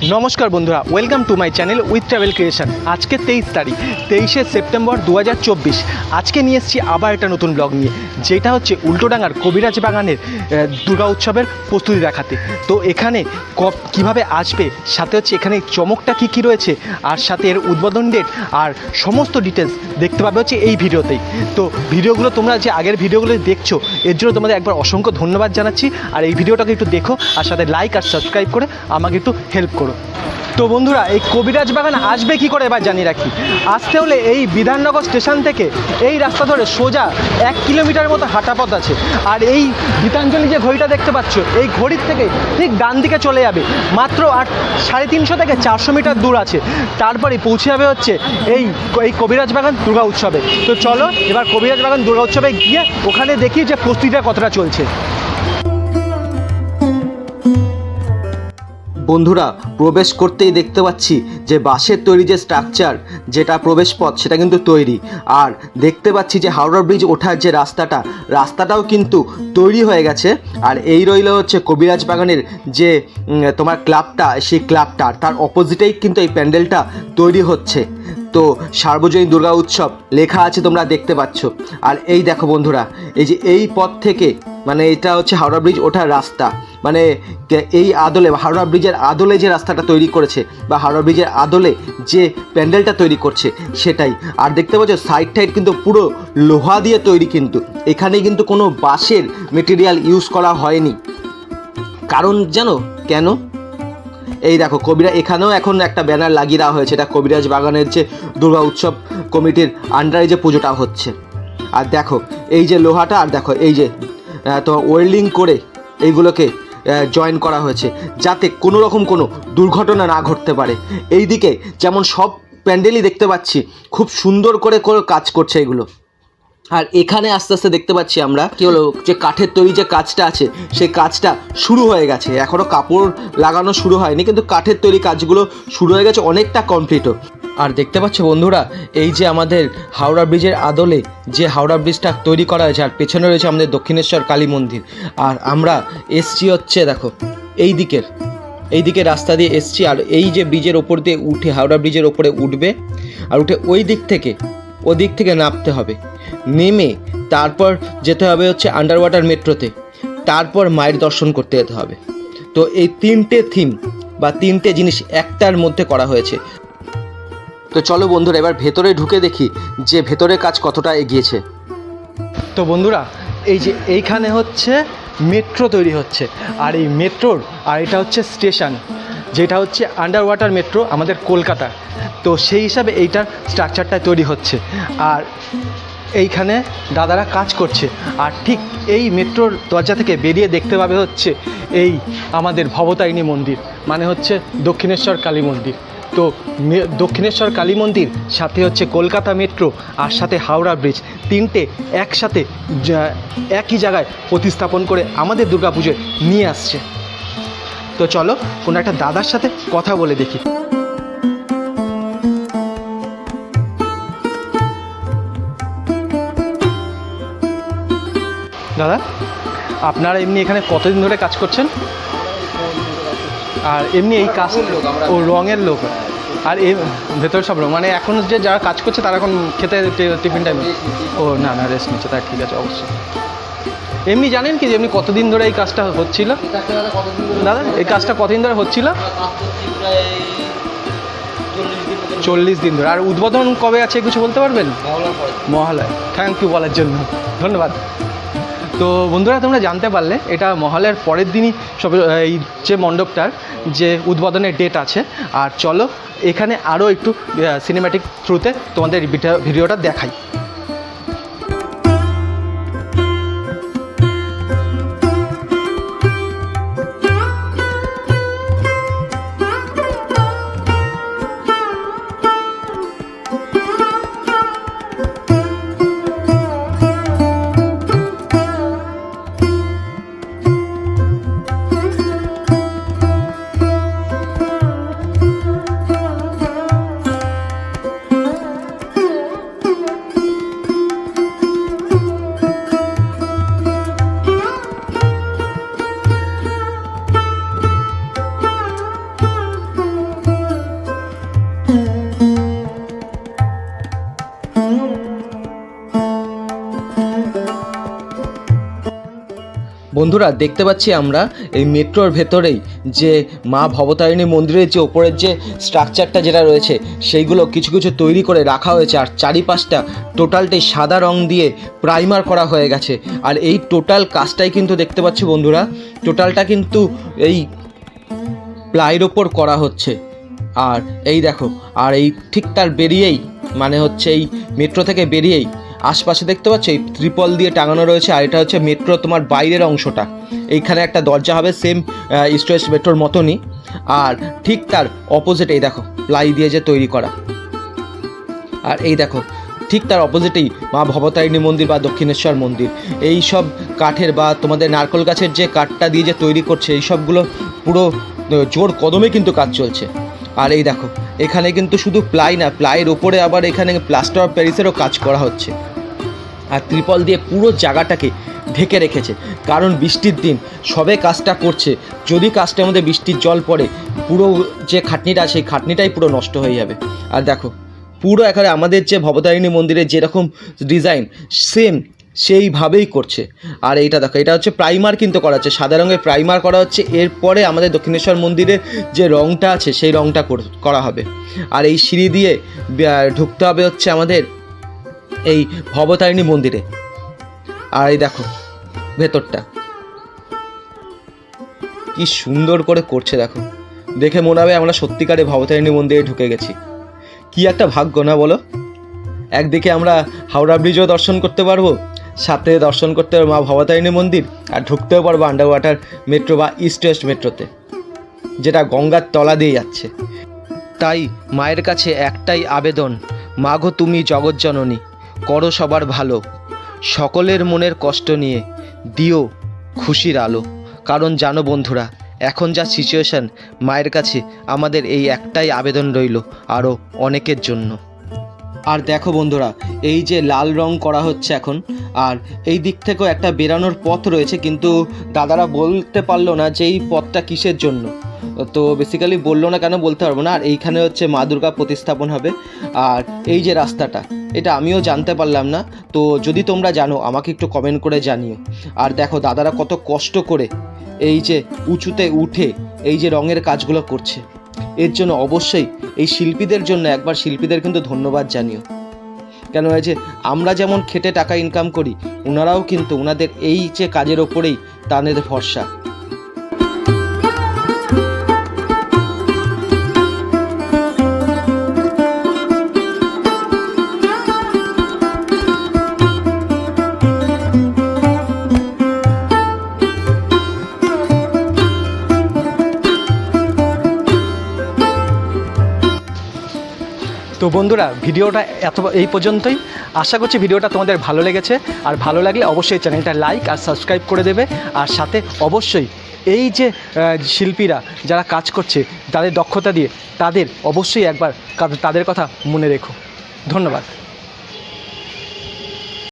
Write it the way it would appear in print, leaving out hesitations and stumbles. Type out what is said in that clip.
নমস্কার বন্ধুরা, welcome to my channel with travel creation. আজকে 23 তারিখ, 23শে সেপ্টেম্বর 2024। আজকে নিয়ে এসেছি আবার একটা নতুন ব্লগ নিয়ে, যেটা হচ্ছে উল্টোডাঙ্গার কবিরাজ বাগানের দুর্গা উৎসবের প্রস্তুতি দেখাতে। তো এখানে কিভাবে আসবে, সাথে হচ্ছে এখানে চমকটা কী রয়েছে, আর সাথে এর উদ্বোধন ডেট আর সমস্ত ডিটেলস দেখতে পাবে হচ্ছে এই ভিডিওতেই। তো ভিডিওগুলো তোমরা যে আগের ভিডিওগুলো দেখছো, এর জন্য তোমাদের একবার অসংখ্য ধন্যবাদ জানাচ্ছি। আর এই ভিডিওটাকে একটু দেখো, আর সাথে লাইক আর সাবস্ক্রাইব করে আমাকে একটু হেল্প করো। তো বন্ধুরা, এই কবিরাজ বাগান আসবে কি করে এবার জানিয়ে রাখি। আসতে হলে এই বিধাননগর স্টেশন থেকে এই রাস্তা ধরে সোজা 1 কিলোমিটারের মতো হাঁটা পথ আছে। আর এই গীতাঞ্জলি যে ঘড়িটা দেখতে পাচ্ছ, এই ঘড়ির থেকে ঠিক ডান দিকে চলে যাবে, মাত্র 350 থেকে 400 মিটার দূর আছে। তারপরে পৌঁছে যাবে হচ্ছে এই কবিরাজ বাগান দুর্গা উৎসবে। তো চলো এবার কবিরাজ বাগান দুর্গা উৎসবে গিয়ে ওখানে দেখি যে প্রস্তুতিটা কতটা চলছে। বন্ধুরা, প্রবেশ করতেই দেখতে পাচ্ছি যে বাঁশের তৈরি যে স্ট্রাকচার, যেটা প্রবেশ পথ, সেটা কিন্তু তৈরি। আর দেখতে পাচ্ছি যে হাওড়া ব্রিজ ওঠার যে রাস্তাটাও কিন্তু তৈরি হয়ে গেছে। আর এই রইল হচ্ছে কবিরাজ বাগানের যে তোমার ক্লাবটা, সেই ক্লাবটার তার অপোজিটেই কিন্তু এই প্যান্ডেলটা তৈরি হচ্ছে। তো সার্বজনীন দুর্গা উৎসব লেখা আছে, তোমরা দেখতে পাচ্ছ। আর এই দেখো বন্ধুরা, এই যে এই পথ থেকে, মানে এটা হচ্ছে হাওড়া ব্রিজ ওঠার রাস্তা, মানে এই আদলে, হাওড়া ব্রিজের আদলে যে রাস্তাটা তৈরি করেছে, বা হাওড়া ব্রিজের আদলে যে প্যান্ডেলটা তৈরি করছে সেটাই। আর দেখতে পাচ্ছ সাইড টাইড কিন্তু পুরো লোহা দিয়ে তৈরি, কিন্তু এখানে কিন্তু কোনো বাঁশের মেটেরিয়াল ইউজ করা হয়নি। কারণ জানো কেন? এই দেখো এখানেও এখন একটা ব্যানার লাগিয়ে দেওয়া হয়েছে, এটা কবিরাজ বাগানের যে দুর্গা উৎসব কমিটির আন্ডারে যে পুজোটা হচ্ছে। আর দেখো এই যে লোহাটা, আর দেখো এই যে তোমার ওয়েল্ডিং করে এইগুলোকে জয়েন করা হয়েছে, যাতে কোনো রকম কোনো দুর্ঘটনা না ঘটতে পারে। এই দিকে যেমন সব প্যান্ডেলই দেখতে পাচ্ছি খুব সুন্দর করে কাজ করছে এগুলো। আর এখানে আস্তে আস্তে দেখতে পাচ্ছি আমরা কি হলো, যে কাঠের তৈরি যে কাজটা আছে, সেই কাজটা শুরু হয়ে গেছে। এখনও কাপড় লাগানো শুরু হয়নি, কিন্তু কাঠের তৈরি কাজগুলো শুরু হয়ে গেছে, অনেকটা কমপ্লিটও। আর দেখতে পাচ্ছ বন্ধুরা, এই যে আমাদের হাওড়া ব্রিজের আদলে যে হাওড়া ব্রিজটা তৈরি করা হয়েছে, আর পেছনে রয়েছে আমাদের দক্ষিণেশ্বর কালী মন্দির। আর আমরা এসছি হচ্ছে দেখো এই দিকে রাস্তা দিয়ে এসছি। আর এই যে ব্রিজের ওপর দিয়ে উঠে, হাওড়া ব্রিজের ওপরে উঠবে, আর উঠে ওই দিক থেকে নামতে হবে, নেমে তারপর যেতে হবে হচ্ছে আন্ডার ওয়াটার মেট্রোতে, তারপর মায়ের দর্শন করতে যেতে হবে। তো এই 3টে থিম বা 3টে জিনিস একটার মধ্যে করা হয়েছে। তো চলো বন্ধুরা, এবার ভেতরে ঢুকে দেখি যে ভেতরে কাজ কতটা এগিয়েছে। তো বন্ধুরা, এই যে এইখানে হচ্ছে মেট্রো তৈরি হচ্ছে, আর এই মেট্রোর, আর এটা হচ্ছে স্টেশন, যেটা হচ্ছে আন্ডার ওয়াটার মেট্রো আমাদের কলকাতা। তো সেই হিসাবে এইটার স্ট্রাকচারটা তৈরি হচ্ছে, আর এইখানে দাদারা কাজ করছে। আর ঠিক এই মেট্রোর দরজা থেকে বেরিয়ে দেখতে পাবে হচ্ছে এই আমাদের ভবতারিণী মন্দির, মানে হচ্ছে দক্ষিণেশ্বর কালী মন্দির। তো দক্ষিণেশ্বর কালী মন্দির, সাথে হচ্ছে কলকাতা মেট্রো, আর সাথে হাওড়া ব্রিজ, 3টে একসাথে একই জায়গায় প্রতিস্থাপন করে আমাদের দুর্গাপুজোয় নিয়ে আসছে। তো চলো কোনো একটা দাদার সাথে কথা বলে দেখি। দাদা, আপনারা এমনি এখানে কতদিন ধরে কাজ করছেন? আর এমনি এই কাজ, ও রঙের লোক, আর এই ভেতরে সব রঙ, মানে এখন যে যারা কাজ করছে তারা এখন খেতে টিফিন টাইমে? ও না, রেস্ট নিচ্ছে, তাই ঠিক আছে, অবশ্যই। এমনি জানেন কি যে এমনি কতদিন ধরে এই কাজটা হচ্ছিল? দাদা, এই কাজটা কতদিন ধরে হচ্ছিল? 40 দিন ধরে। আর উদ্বোধন কবে আছে কিছু বলতে পারবেন? মহালয়। থ্যাংক ইউ বলার জন্য, ধন্যবাদ। তো বন্ধুরা, তোমরা জানতে পারলে এটা মহালয়ার পরের দিনই সব এই যে মণ্ডপটার যে উদ্বোধনের ডেট আছে। আর চলো এখানে আরও একটু সিনেম্যাটিক থ্রুতে তোমাদের ভিডিওটা দেখাই। বন্ধুরা দেখতে পাচ্ছি আমরা এই মেট্রোর ভেতরেই যে মা ভবতারিণী মন্দিরের যে ওপরের যে স্ট্রাকচারটা যেটা রয়েছে সেইগুলো কিছু কিছু তৈরি করে রাখা হয়েছে, আর চারিপাশটা টোটালটাই সাদা রং দিয়ে প্রাইমার করা হয়ে গেছে। আর এই টোটাল কাজটাই কিন্তু দেখতে পাচ্ছি বন্ধুরা, টোটালটা কিন্তু এই প্লাইয়ের ওপর করা হচ্ছে। আর এই দেখো, আর এই ঠিক তার বেরিয়েই মানে হচ্ছে এই মেট্রো থেকে বেরিয়েই আশপাশে দেখতে পাচ্ছ এই ত্রিপল দিয়ে টাঙানো রয়েছে। আর এটা হচ্ছে মেট্রো তোমার বাইরের অংশটা, এইখানে একটা দরজা হবে সেম ইস্ট ওয়েস্ট মেট্রোর মতনই। আর ঠিক তার অপোজিট এই দেখো প্লাই দিয়ে যে তৈরি করা, আর এই দেখো ঠিক তার অপোজিটেই মা ভবতারিণী মন্দির বা দক্ষিণেশ্বর মন্দির। এই সব কাঠের বা তোমাদের নারকেল গাছের যে কাঠটা দিয়ে যে তৈরি করছে এই সবগুলো পুরো জোর কদমে কিন্তু কাজ চলছে। আর এই দেখো এখানে কিন্তু শুধু প্লাই না, প্লাইয়ের ওপরে আবার এখানে প্লাস্টার অফ প্যারিসেরও কাজ করা হচ্ছে। আর ত্রিপল দিয়ে পুরো জায়গাটাকে ঢেকে রেখেছে, কারণ বৃষ্টির দিন সবে কাজটা করছে, যদি কাজটার মধ্যে বৃষ্টির জল পড়ে পুরো যে খাটনিটা সেই খাটনিটাই পুরো নষ্ট হয়ে যাবে। আর দেখো পুরো এখানে আমাদের যে ভবতারিণী মন্দিরের যেরকম ডিজাইন সেম সেইভাবেই করছে। আর এইটা দেখো, এটা হচ্ছে প্রাইমার কিন্তু করা হচ্ছে, সাদা রঙের প্রাইমার করা হচ্ছে। এরপরে আমাদের দক্ষিণেশ্বর মন্দিরের যে রঙটা আছে সেই রঙটা করা হবে। আর এই সিঁড়ি দিয়ে ঢুকতে হবে হচ্ছে আমাদের এই ভবতারিণী মন্দিরে। আর এই দেখো ভেতরটা কি সুন্দর করে করছে, দেখো দেখে মনে হবে আমরা সত্যিকারে ভবতারিণী মন্দিরে ঢুকে গেছি। কি একটা ভাগ্য না বলো, একদিকে আমরা হাওড়া ব্রিজও দর্শন করতে পারবো, সাথে দর্শন করতে পারবো মা ভবতারিণী মন্দির, আর ঢুকতেও পারবো আন্ডার ওয়াটার মেট্রো বা ইস্ট ওয়েস্ট মেট্রোতে, যেটা গঙ্গার তলা দিয়ে যাচ্ছে। তাই মায়ের কাছে একটাই আবেদন, মাগো তুমি জগৎজননী, করো সবার ভালো, সকলের মনের কষ্ট নিয়ে দিও খুশির আলো। কারণ জানো বন্ধুরা, এখন যা সিচুয়েশান, মায়ের কাছে আমাদের এই একটাই আবেদন রইল আরও অনেকের জন্য। আর দেখো বন্ধুরা, এই যে লাল রং করা হচ্ছে এখন, আর এই দিক থেকেও একটা বেরানোর পথ রয়েছে, কিন্তু দাদারা বলতে পারলো না যে এই পথটা কিসের জন্য, তো বেসিক্যালি বললো না, কেন বলতে পারবো না। আর এইখানে হচ্ছে মা দুর্গা প্রতিস্থাপন হবে। আর এই যে রাস্তাটা, এটা আমিও জানতে পারলাম না, তো যদি তোমরা জানো আমাকে একটু কমেন্ট করে জানিও। আর দেখো দাদারা কত কষ্ট করে এই যে উঁচুতে উঠে এই যে রঙের কাজগুলো করছে, এর জন্য অবশ্যই এই শিল্পীদের জন্য একবার শিল্পীদের কিন্তু ধন্যবাদ জানিও। কেন হয় যে আমরা যেমন খেটে টাকা ইনকাম করি, ওনারাও কিন্তু ওনাদের এই যে কাজের ওপরেই তাদের ভরসা। তো বন্ধুরা ভিডিওটা এই পর্যন্তই। আশা করছি ভিডিওটা তোমাদের ভালো লেগেছে, আর ভালো লাগলে অবশ্যই চ্যানেলটা লাইক আর সাবস্ক্রাইব করে দেবে। আর সাথে অবশ্যই এই যে শিল্পীরা যারা কাজ করছে তাদের দক্ষতা দিয়ে তাদের অবশ্যই একবার তাদের কথা মনে রেখো। ধন্যবাদ।